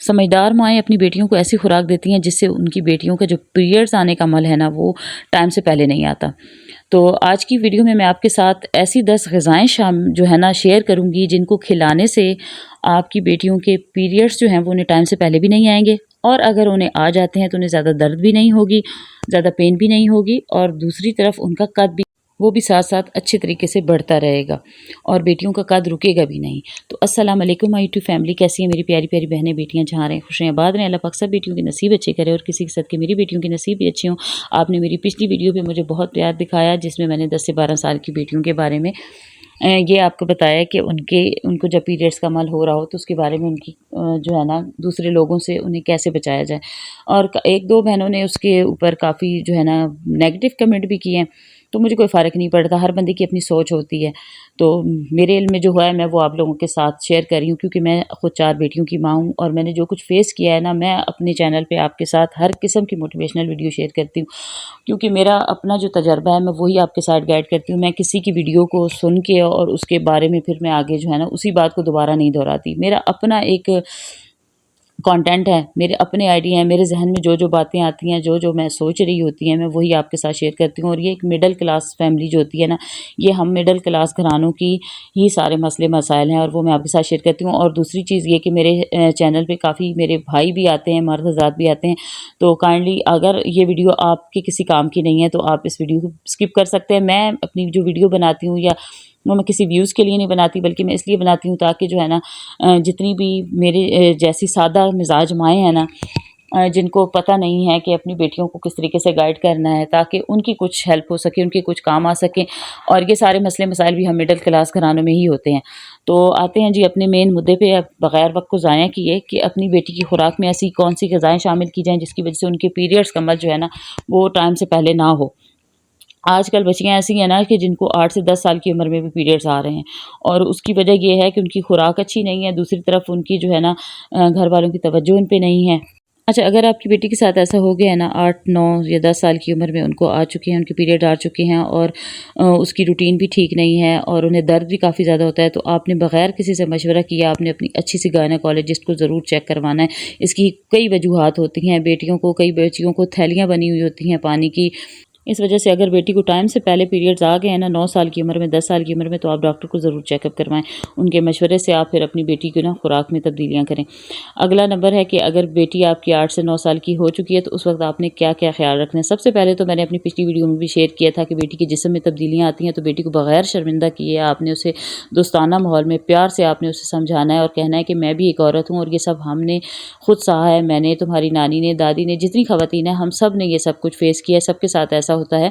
समझदार माएँ अपनी बेटियों को ऐसी खुराक देती हैं जिससे उनकी बेटियों का जो पीरियड्स आने का अमल है ना, वो टाइम से पहले नहीं आता। तो आज की वीडियो में मैं आपके साथ ऐसी 10 ग़िज़ाएँ जो है ना शेयर करूँगी जिनको खिलाने से आपकी बेटियों के पीरियड्स जो हैं वो उन्हें टाइम से पहले भी नहीं आएँगे, और अगर उन्हें आ जाते हैं तो उन्हें ज़्यादा दर्द भी नहीं होगी, ज़्यादा पेन भी नहीं होगी, और दूसरी तरफ उनका कद भी वो भी साथ-साथ अच्छे तरीके से बढ़ता रहेगा और बेटियों का कद रुकेगा भी नहीं। तो अस्सलाम वालेकुम माय यूट्यूब फैमिली, कैसी हैं मेरी प्यारी-प्यारी बहनें, बेटियाँ, जहाँ रहें खुश रहें, आबाद रहें। अल्लाह पाक सब बेटियों के नसीब अच्छे करे और किसी के साथ के मेरी बेटियों के नसीब भी अच्छे हों। आपने मेरी पिछली वीडियो पे मुझे बहुत प्यार दिखाया जिसमें मैंने 10 से 12 साल की बेटियों के बारे में ये आपको बताया कि उनको जब पीरियड्स का अमल हो रहा हो तो उसके बारे में उनकी जो है ना दूसरे लोगों से उन्हें कैसे बचाया जाए। और एक दो बहनों ने उसके ऊपर काफ़ी जो है ना नेगेटिव कमेंट भी किए हैं, तो मुझे कोई फ़र्क नहीं पड़ता, हर बंदे की अपनी सोच होती है। तो मेरे इल्म में जो है मैं वो आप लोगों के साथ शेयर कर रही हूँ, क्योंकि मैं खुद 4 बेटियों की माँ हूँ और मैंने जो कुछ फ़ेस किया है ना, मैं अपने चैनल पे आपके साथ हर किस्म की मोटिवेशनल वीडियो शेयर करती हूँ, क्योंकि मेरा अपना जो तजर्बा है मैं वही आपके साथ गाइड करती हूँ। मैं किसी की वीडियो को सुन के और उसके बारे में फिर मैं आगे जो है ना उसी बात को दोबारा नहीं दोहराती। मेरा अपना एक कंटेंट है, मेरे अपने आइडिया हैं, मेरे जहन में जो बातें आती हैं, जो मैं सोच रही होती हैं, मैं वही आपके साथ शेयर करती हूँ। और ये एक मिडिल क्लास फैमिली जो होती है ना, ये हम मिडिल क्लास घरानों की ही सारे मसले मसाइल हैं और वो मैं आपके साथ शेयर करती हूँ। और दूसरी चीज़ ये कि मेरे चैनल पे काफ़ी मेरे भाई भी आते हैं, मर्द हज़रात भी आते हैं, तो काइंडली अगर ये वीडियो आपके किसी काम की नहीं है तो आप इस वीडियो को स्किप कर सकते हैं। मैं अपनी जो वीडियो बनाती हूँ या वो मैं किसी व्यूज़ के लिए नहीं बनाती, बल्कि मैं इसलिए बनाती हूँ ताकि जो है ना जितनी भी मेरे जैसी सादा मिजाज माएँ हैं ना, जिनको पता नहीं है कि अपनी बेटियों को किस तरीके से गाइड करना है ताकि उनकी कुछ हेल्प हो सके, उनके कुछ काम आ सकें। और ये सारे मसले मसाइल भी हम मिडिल क्लास घरानों में ही होते हैं। तो आते हैं जी अपने मेन मुद्दे पे, अब बगैर वक्त को ज़ाया किए कि अपनी बेटी की खुराक में ऐसी कौन सी ग़िज़ाएँ शामिल की जाएँ जिसकी वजह से उनके पीरियड्स का अमल जो है ना वो टाइम से पहले ना हो। आजकल बच्चियाँ ऐसी हैं ना कि जिनको 8 से 10 साल की उम्र में भी पीरियड्स आ रहे हैं, और उसकी वजह ये है कि उनकी खुराक अच्छी नहीं है, दूसरी तरफ उनकी जो है ना घर वालों की तवज्जो उन पे नहीं है। अच्छा, अगर आपकी बेटी के साथ ऐसा हो गया है ना, 8, 9 या 10 साल की उम्र में उनको आ चुके हैं, उनके पीरियड आ चुके हैं और उसकी रूटीन भी ठीक नहीं है और उन्हें दर्द भी काफ़ी ज़्यादा होता है, तो आपने बग़ैर किसी से मशवरा किए आपने अपनी अच्छी सी गायनेकोलॉजिस्ट को ज़रूर चेक करवाना है। इसकी कई वजूहात होती हैं, कई बच्चियों को थैलियाँ बनी हुई होती हैं पानी की। इस वजह से अगर बेटी को टाइम से पहले पीरियड्स आ गए हैं ना, 9 साल की उम्र में, 10 साल की उम्र में, तो आप डॉक्टर को ज़रूर चेकअप करवाएं। उनके मशवरे से आप फिर अपनी बेटी की ना खुराक में तब्दीलियाँ करें। अगला नंबर है कि अगर बेटी आपकी 8 से 9 साल की हो चुकी है तो उस वक्त आपने क्या क्या ख्याल रखना है। सबसे पहले तो मैंने अपनी पिछली वीडियो में भी शेयर किया था कि बेटी के जिस्म में तब्दीलियाँ आती हैं तो बेटी को बगैर शर्मिंदा किए आपने उसे दोस्ताना माहौल में प्यार से आपने उसे समझाना है और कहना है कि मैं भी एक औरत हूँ और ये सब हमने खुद सहा है, मैंने, तुम्हारी नानी ने, दादी ने, जितनी ख़वातीन हैं हम सब ने ये सब कुछ फेस किया है, सबके साथ ऐसा होता है।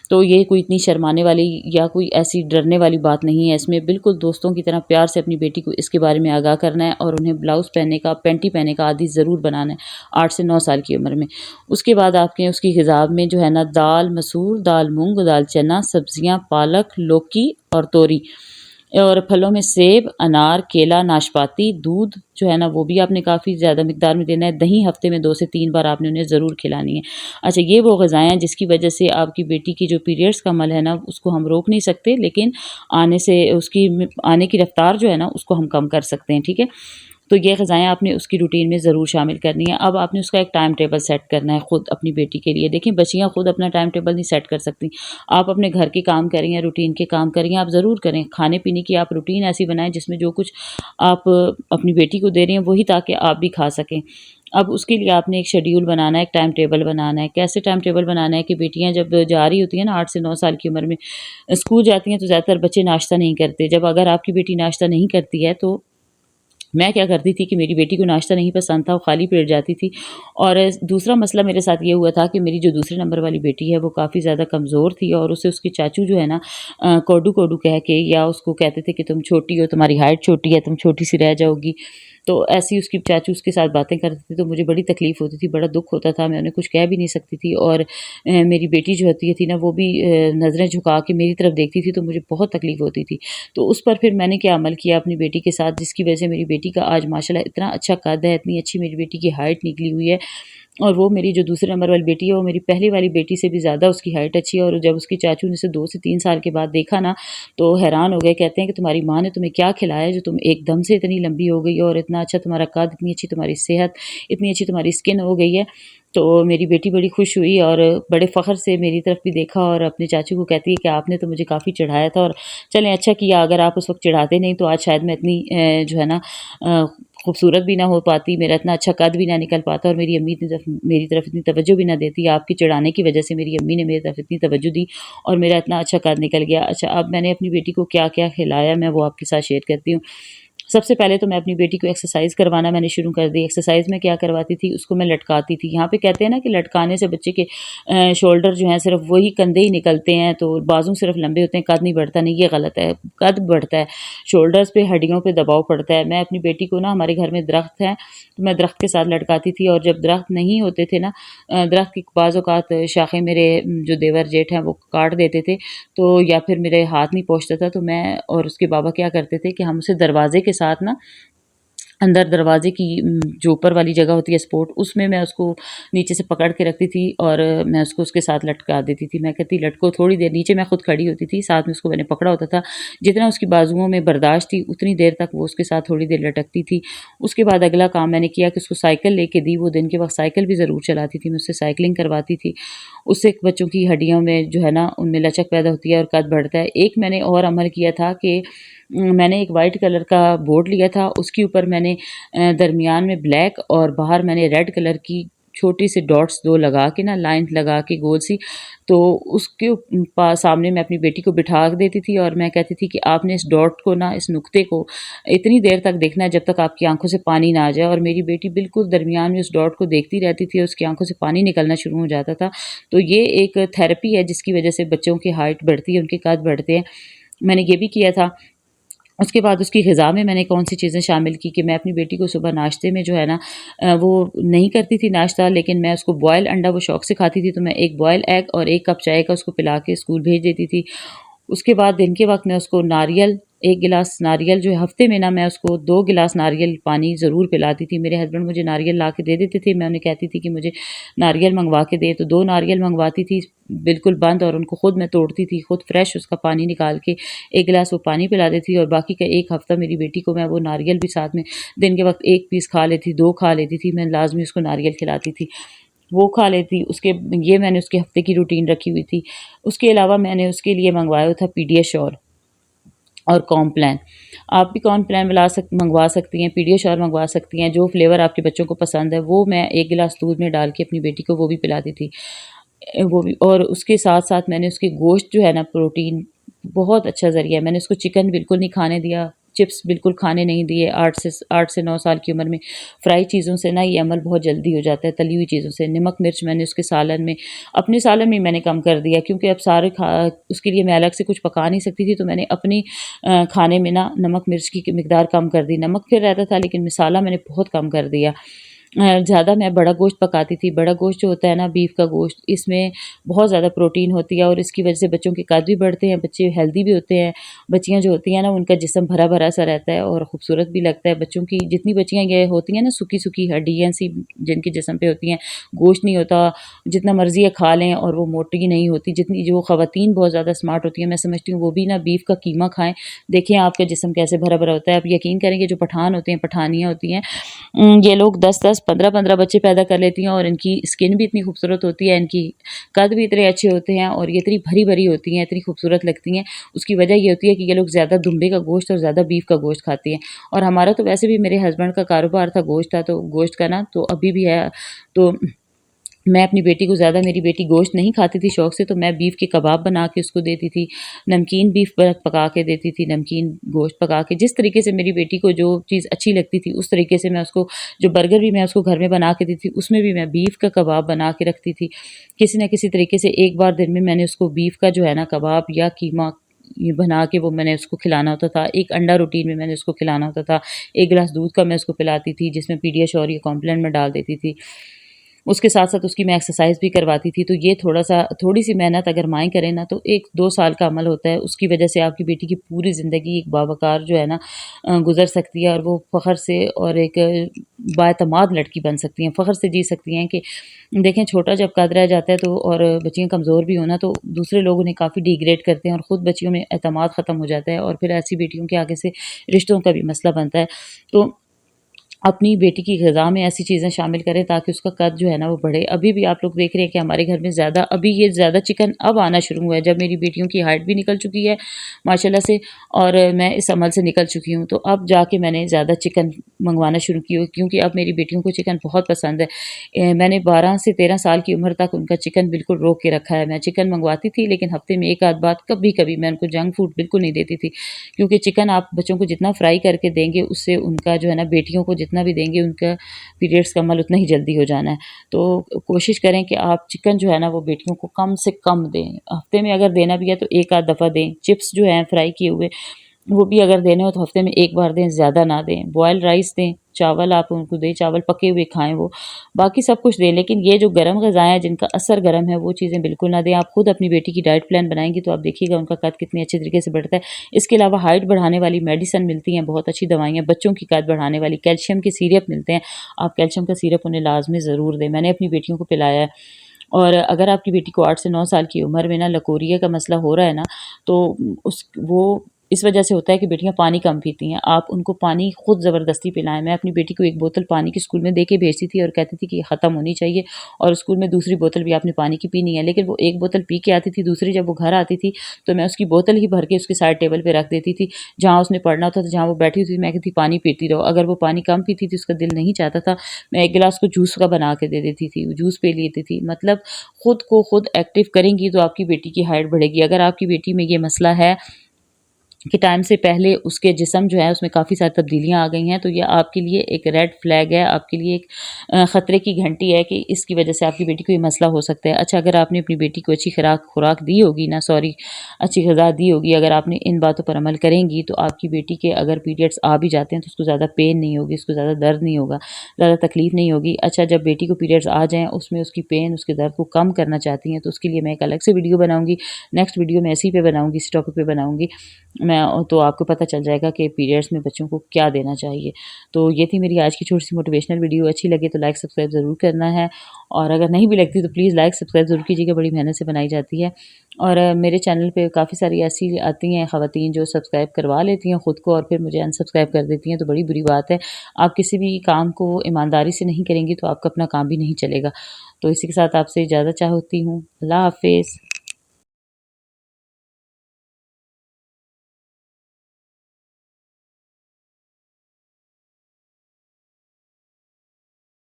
तो ये कोई इतनी शर्माने वाली या कोई ऐसी डरने वाली बात नहीं है। इसमें बिल्कुल दोस्तों की तरह प्यार से अपनी बेटी को इसके बारे में आगाह करना है और उन्हें ब्लाउज़ पहनने का, पैंटी पहनने का आदी ज़रूर बनाना है 8 से 9 साल की उम्र में। उसके बाद आपके उसकी ग़िज़ा में जो है ना दाल मसूर, दाल मूँग, दाल चना, सब्ज़ियाँ, पालक, लौकी और तोरी, और फलों में सेब, अनार, केला, नाशपाती, दूध जो है ना वो भी आपने काफ़ी ज़्यादा मिक़दार में देना है। दही हफ़्ते में 2 से 3 बार आपने उन्हें ज़रूर खिलानी है। अच्छा, ये वो ग़िज़ाएँ हैं जिसकी वजह से आपकी बेटी की जो पीरियड्स का अमल है ना उसको हम रोक नहीं सकते, लेकिन आने की रफ़्तार जो है ना उसको हम कम कर सकते हैं, ठीक है? तो ये ग़िज़ाएँ आपने उसकी रूटीन में ज़रूर शामिल करनी है। अब आपने उसका एक टाइम टेबल सेट करना है खुद अपनी बेटी के लिए। देखिए, बच्चियाँ खुद अपना टाइम टेबल नहीं सेट कर सकती। आप अपने घर के काम करें या रूटीन के काम करें, आप ज़रूर करें। खाने-पीने की आप रूटीन ऐसी बनाएँ जिसमें जो कुछ आप अपनी बेटी को दे रही हैं वही ताकि आप भी खा सकें। अब उसके लिए आपने एक शेड्यूल बनाना है, एक टाइम टेबल बनाना है। कैसे टाइम टेबल बनाना है कि बेटियाँ जब जा रही होती हैं ना 8 से 9 साल की उम्र में स्कूल जाती हैं तो ज़्यादातर बच्चे नाश्ता नहीं करते। जब अगर आपकी बेटी नाश्ता नहीं करती है तो मैं क्या करती थी कि मेरी बेटी को नाश्ता नहीं पसंद था, वो खाली पेट जाती थी। और दूसरा मसला मेरे साथ ये हुआ था कि मेरी जो दूसरे नंबर वाली बेटी है वो काफ़ी ज़्यादा कमज़ोर थी और उसे उसके चाचू जो है ना कोडू-कोडू कह के, या उसको कहते थे कि तुम छोटी हो, तुम्हारी हाइट छोटी है, तुम छोटी सी रह जाओगी। तो ऐसी उसकी चाचू उसके साथ बातें करते थे तो मुझे बड़ी तकलीफ़ होती थी, बड़ा दुःख होता था, मैं उन्हें कुछ कह भी नहीं सकती थी। और मेरी बेटी जो होती थी ना वो भी नज़रें झुका के मेरी तरफ देखती थी तो मुझे बहुत तकलीफ़ होती थी। तो उस पर फिर मैंने क्या अमल किया अपनी बेटी के साथ, जिसकी वजह से मेरी बेटी का आज माशाल्लाह इतना अच्छा कद है, इतनी अच्छी मेरी बेटी की हाइट निकली हुई है। और वो मेरी जो दूसरे नंबर वाली बेटी है वो मेरी पहली वाली बेटी से भी ज़्यादा उसकी हाइट अच्छी है। और जब उसकी चाचू ने उसे 2 से 3 साल के बाद देखा ना तो हैरान हो गए, कहते हैं कि तुम्हारी माँ ने तुम्हें क्या खिलाया जो तुम एकदम से इतनी लंबी हो गई हो और इतना इतना अच्छा तुम्हारा कद, इतनी अच्छी तुम्हारी सेहत, इतनी अच्छी तुम्हारी स्किन हो गई है। तो मेरी बेटी बड़ी खुश हुई और बड़े फ़ख्र से मेरी तरफ भी देखा और अपने चाचू को कहती है कि आपने तो मुझे काफ़ी चढ़ाया था और चलें अच्छा किया, अगर आप उस वक़्त चिढ़ाते नहीं तो आज शायद मैं इतनी जो है ना खूबसूरत भी ना हो पाती, मेरा इतना अच्छा कद भी ना निकल पाता और मेरी अम्मी मेरी तरफ इतनी तवज्जो भी ना देती। आपके चिढ़ाने की वजह से मेरी अम्मी ने मेरी तरफ इतनी तवज्जो दी और मेरा इतना अच्छा कद निकल गया। अच्छा, अब मैंने अपनी बेटी को क्या-क्या खिलाया मैं वो आपके साथ शेयर करती हूँ। सबसे पहले तो मैं अपनी बेटी को एक्सरसाइज़ करवाना मैंने शुरू कर दी। एक्सरसाइज़ में क्या करवाती थी, उसको मैं लटकाती थी। यहाँ पे कहते हैं ना कि लटकाने से बच्चे के शोल्डर जो हैं सिर्फ़ वही कंधे ही निकलते हैं, तो बाजू सिर्फ़ लंबे होते हैं, कद नहीं बढ़ता। नहीं, ये गलत है, कद बढ़ता है, शोल्डर्स पे हड्डियों पे दबाव पड़ता है। मैं अपनी बेटी को ना, हमारे घर में दरख्त है, तो मैं दरख्त के साथ लटकाती थी और जब दरख्त नहीं होते थे ना, दरख्त की बाज़ औक़ात शाखें मेरे जो देवर जेठ हैं वो काट देते थे, तो या फिर मेरे हाथ नहीं पहुँचता था, तो मैं और उसके बाबा क्या करते थे कि हम उसे दरवाज़े के साथ ना, अंदर दरवाज़े की जो ऊपर वाली जगह होती है सपोर्ट, उसमें मैं उसको नीचे से पकड़ के रखती थी और मैं उसको उसके साथ लटका देती थी। मैं कहती लटको थोड़ी देर, नीचे मैं खुद खड़ी होती थी, साथ में उसको मैंने पकड़ा होता था। जितना उसकी बाजुओं में बर्दाश्त थी उतनी देर तक वो उसके साथ थोड़ी देर लटकती थी। उसके बाद अगला काम मैंने किया कि उसको साइकिल लेके दी। वो दिन के वक़्त साइकिल भी ज़रूर चलाती थी, मैं उससे साइकिलिंग करवाती थी। उससे बच्चों की हड्डियों में जो है ना, उनमें लचक पैदा होती है और कद बढ़ता है। एक मैंने और अमल किया था कि मैंने एक वाइट कलर का बोर्ड लिया था, उसके ऊपर मैंने दरमियान में ब्लैक और बाहर मैंने रेड कलर की छोटी सी डॉट्स 2 लगा के ना, लाइन लगा के गोल सी, तो उसके सामने मैं अपनी बेटी को बिठा देती थी और मैं कहती थी कि आपने इस डॉट को ना, इस नुक्ते को इतनी देर तक देखना है जब तक आपकी आंखों से पानी ना आ जाए। और मेरी बेटी बिल्कुल दरमियान में उस डॉट को देखती रहती थी और उसकी आंखों से पानी निकलना शुरू हो जाता था। तो ये एक थेरेपी है जिसकी वजह से बच्चों की हाइट बढ़ती है, उनके कद बढ़ते हैं। मैंने ये भी किया था। उसके बाद उसकी ग़िज़ा में मैंने कौन-सी चीज़ें शामिल की कि मैं अपनी बेटी को सुबह नाश्ते में जो है ना, वो नहीं करती थी नाश्ता, लेकिन मैं उसको बॉयल अंडा वो शौक़ से खाती थी, तो मैं 1 बॉयल एग और 1 कप चाय का उसको पिला के स्कूल भेज देती थी। उसके बाद दिन के वक़्त मैं उसको नारियल, 1 गिलास नारियल जो है हफ़्ते में ना, मैं उसको 2 गिलास नारियल पानी ज़रूर पिलाती थी। मेरे हस्बैंड मुझे नारियल ला के दे देते थे, मैं उन्हें कहती थी कि मुझे नारियल मँगवा के दे, तो 2 नारियल मँगवाती थी बिल्कुल बंद, और उनको खुद मैं तोड़ती थी, खुद फ्रेश उसका पानी निकाल के 1 गिलास वो पानी पिला देती थी और बाकी का 1 हफ़्ता मेरी बेटी को मैं वो नारियल भी साथ में दिन के वक़्त 1 पीस खा लेती, 2 खा लेती थी, मैं लाज़मी उसको नारियल खिलाती थी। वो खा लेती, उसके ये मैंने उसके हफ़्ते की रूटीन रखी हुई थी। उसके अलावा मैंने उसके लिए मँगवाया था पीडियाश्योर और कॉम्प्लान। आप भी कॉम्प्लान मँगवा सकती हैं, पीडियाश्योर मँगवा सकती हैं, जो फ्लेवर आपके बच्चों को पसंद है वो मैं 1 गिलास दूध में डाल के अपनी बेटी को वो भी पिलाती थी। वो भी, और उसके साथ-साथ मैंने उसके गोश्त जो है ना, प्रोटीन बहुत अच्छा ज़रिया है। मैंने उसको चिकन बिल्कुल नहीं खाने दिया, चिप्स बिल्कुल खाने नहीं दिए। 8 से 9 साल की उम्र में फ्राई चीज़ों से ना ये अमल बहुत जल्दी हो जाता है, तली हुई चीज़ों से। नमक मिर्च मैंने उसके सालन में, अपने सालन में मैंने कम कर दिया, क्योंकि अब सारे उसके लिए मैं अलग से कुछ पका नहीं सकती थी, तो मैंने अपनी खाने में ना नमक मिर्च की मिकदार कम कर दी। नमक फिर रहता था, लेकिन मसाला मैंने बहुत कम कर दिया। ज़्यादा मैं बड़ा गोश्त पकाती थी। बड़ा गोश्त जो होता है ना, बीफ का गोश्त, इसमें बहुत ज़्यादा प्रोटीन होती है और इसकी वजह से बच्चों के कद भी बढ़ते हैं, बच्चे हेल्दी भी होते हैं। बच्चियाँ जो होती हैं ना, उनका जिस्म भरा-भरा सा रहता है और खूबसूरत भी लगता है। बच्चों की जितनी बच्चियाँ ये होती हैं ना, सूखी-सूखी हड्डियाँ सी जिनके जिस्म पे होती हैं, गोश्त नहीं होता, जितना मर्ज़ी है खा लें और वो मोटी नहीं होती। जितनी जो ख़वातीन बहुत ज़्यादा स्मार्ट होती हैं, मैं समझती हूँ वो भी ना बीफ का कीमा खाएँ। देखें आपका जिस्म कैसे भरा-भरा होता है। आप यकीन करेंगे, जो पठान होते हैं, पठानियाँ होती हैं, ये लोग 10-10, 15-15 बच्चे पैदा कर लेती हैं और इनकी स्किन भी इतनी खूबसूरत होती है, इनकी कद भी इतने अच्छे होते हैं और ये इतनी भरी-भरी होती हैं, इतनी खूबसूरत लगती हैं। उसकी वजह ये होती है कि ये लोग ज़्यादा दुम्बे का गोश्त और ज़्यादा बीफ का गोश्त खाती हैं। और हमारा तो वैसे भी, मेरे हस्बैंड का कारोबार था गोश्त का, तो गोश्त का ना, तो अभी भी है। तो मैं अपनी बेटी को ज़्यादा, मेरी बेटी गोश्त नहीं खाती थी शौक़ से, तो मैं बीफ के कबाब बना के उसको देती थी, नमकीन बीफ पका के देती थी, नमकीन गोश्त पका के। जिस तरीके से मेरी बेटी को जो चीज़ अच्छी लगती थी, उस तरीके से मैं उसको, जो बर्गर भी मैं उसको घर में बना के देती थी, उसमें भी मैं बीफ का कबाब बना के रखती थी। किसी न किसी तरीके से एक बार दिन में मैंने उसको बीफ का जो है ना, कबाब या कीमा ये बना के वो मैंने उसको खिलाना होता था। एक अंडा रूटीन में मैंने उसको खिलाना होता था। 1 गिलास दूध का मैं उसको पिलाती थी, जिसमें पीडियाश्योर या कॉम्प्लान में डाल देती थी। उसके साथ-साथ उसकी मैं एक्सरसाइज़ भी करवाती थी। तो ये थोड़ी-सी मेहनत अगर माएँ करें ना, तो 1-2 साल का अमल होता है। उसकी वजह से आपकी बेटी की पूरी ज़िंदगी एक बावक़ार जो है ना, गुज़र सकती है और वो फ़ख्र से और एक बाएतमाद लड़की बन सकती हैं, फ़ख्र से जी सकती हैं कि देखें, छोटा जब कद रह जाता है तो, और बच्चियाँ कमज़ोर भी हो ना, तो दूसरे लोग उन्हें काफ़ी डिग्रेड करते हैं और ख़ुद बच्चियों में एतमाद ख़त्म हो जाता है और फिर ऐसी बेटियों के आगे से रिश्तों का भी मसला बनता है। तो अपनी बेटी की ग़िज़ा में ऐसी चीज़ें शामिल करें ताकि उसका कद जो है ना वो बढ़े। अभी भी आप लोग देख रहे हैं कि हमारे घर में ज़्यादा अभी ये ज़्यादा चिकन अब आना शुरू हुआ है, जब मेरी बेटियों की हाइट भी निकल चुकी है माशाल्लाह से, और मैं इस अमल से निकल चुकी हूँ। तो अब जाके मैंने ज़्यादा चिकन मंगवाना शुरू की, क्योंकि अब मेरी बेटियों को चिकन बहुत पसंद है। मैंने 12 से 13 साल की उम्र तक उनका चिकन बिल्कुल रोक के रखा है। मैं चिकन मंगवाती थी, लेकिन हफ़्ते में 1 आध बार कभी-कभी मैं उनको जंक फूड बिल्कुल नहीं देती थी, क्योंकि चिकन आप बच्चों को जितना फ्राई करके देंगे, उससे उनका जो है ना, बेटियों को जितना भी देंगे उनका पीरियड्स का अमल उतना ही जल्दी हो जाना है। तो कोशिश करें कि आप चिकन जो है ना वो बेटियों को कम से कम दें। हफ्ते में अगर देना भी है तो एक आध दफ़ा दें। चिप्स जो हैं फ्राई किए हुए, वो भी अगर देने हो तो हफ्ते में एक बार दें, ज़्यादा ना दें। बॉयल राइस दें, चावल आप उनको दें, चावल पके हुए खाएं वो, बाकी सब कुछ दें। लेकिन ये जो गर्म ग़िज़ाएँ हैं जिनका असर गर्म है, वो चीज़ें बिल्कुल ना दें। आप खुद अपनी बेटी की डाइट प्लान बनाएंगी तो आप देखिएगा उनका कद कितनी अच्छे तरीके से बढ़ता है। इसके अलावा हाइट बढ़ाने वाली मेडिसिन मिलती हैं, बहुत अच्छी दवाइयाँ, बच्चों की कद बढ़ाने वाली, कैल्शियम के सिरप मिलते हैं। आप कैल्शियम का सिरप उन्हें लाजमी ज़रूर दें। मैंने अपनी बेटियों को पिलाया है। और अगर आपकी बेटी को 8 से 9 साल की उम्र में ना लकोरिया का मसला हो रहा है ना, तो उस वो इस वजह से होता है कि बेटियां पानी कम पीती हैं। आप उनको पानी खुद ज़बरदस्ती पिलाएं। मैं अपनी बेटी को 1 बोतल पानी की स्कूल में दे के भेजती थी और कहती थी कि ख़त्म होनी चाहिए, और स्कूल में दूसरी बोतल भी आपने पानी की पीनी है। लेकिन वो 1 बोतल पी के आती थी, दूसरी जब वो घर आती थी तो मैं उसकी बोतल ही भर के उसके साइड टेबल पे रख देती थी। जहाँ उसने पढ़ना होता था, जहाँ वो बैठी हुई थी, मैं कहती पानी पीती रहो। अगर वो पानी कम पीती थी, उसका दिल नहीं चाहता था, मैं 1 गिलास को जूस का बना के दे देती थी, वो जूस पी लेती थी। मतलब खुद को खुद एक्टिव करेंगी तो आपकी बेटी की हाइट बढ़ेगी। अगर आपकी बेटी में ये मसला है कि टाइम से पहले उसके जिस्म जो है उसमें काफ़ी सारी तब्दीलियाँ आ गई हैं, तो ये आपके लिए एक रेड फ्लैग है, आपके लिए एक ख़तरे की घंटी है कि इसकी वजह से आपकी बेटी को ये मसला हो सकता है। अच्छा, अगर आपने अपनी बेटी को अच्छी खुराक दी होगी ना, सॉरी, अच्छी ग़िज़ा दी होगी, अगर आपने इन बातों पर अमल करेंगी तो आपकी बेटी के अगर पीरियड्स आ भी जाते हैं तो उसको ज़्यादा पेन नहीं होगी, उसको ज़्यादा दर्द नहीं होगा, ज़्यादा तकलीफ़ नहीं होगी। अच्छा, जब बेटी को पीरियड्स आ जाएँ, उसमें उसकी पेन, उसके दर्द को कम करना चाहती हैं, तो उसके लिए मैं एक अलग से वीडियो बनाऊँगी। नेक्स्ट वीडियो मैं इसी पे बनाऊँगी, इस टॉपिक पे बनाऊँगी मैं, तो आपको पता चल जाएगा कि पीरियड्स में बच्चों को क्या देना चाहिए। तो ये थी मेरी आज की छोटी-सी मोटिवेशनल वीडियो। अच्छी लगे तो लाइक सब्सक्राइब ज़रूर करना है, और अगर नहीं भी लगती तो प्लीज़ लाइक सब्सक्राइब ज़रूर कीजिएगा, बड़ी मेहनत से बनाई जाती है। और मेरे चैनल पे काफ़ी सारी ऐसी आती हैं ख़वातीन जो सब्सक्राइब करवा लेती हैं ख़ुद को और फिर मुझे अनसब्सक्राइब कर देती हैं, तो बड़ी बुरी बात है। आप किसी भी काम को ईमानदारी से नहीं करेंगी तो आपका अपना काम भी नहीं चलेगा। तो इसी के साथ आपसे इजाज़त चाहती हूँ। अल्लाह हाफ़िज़।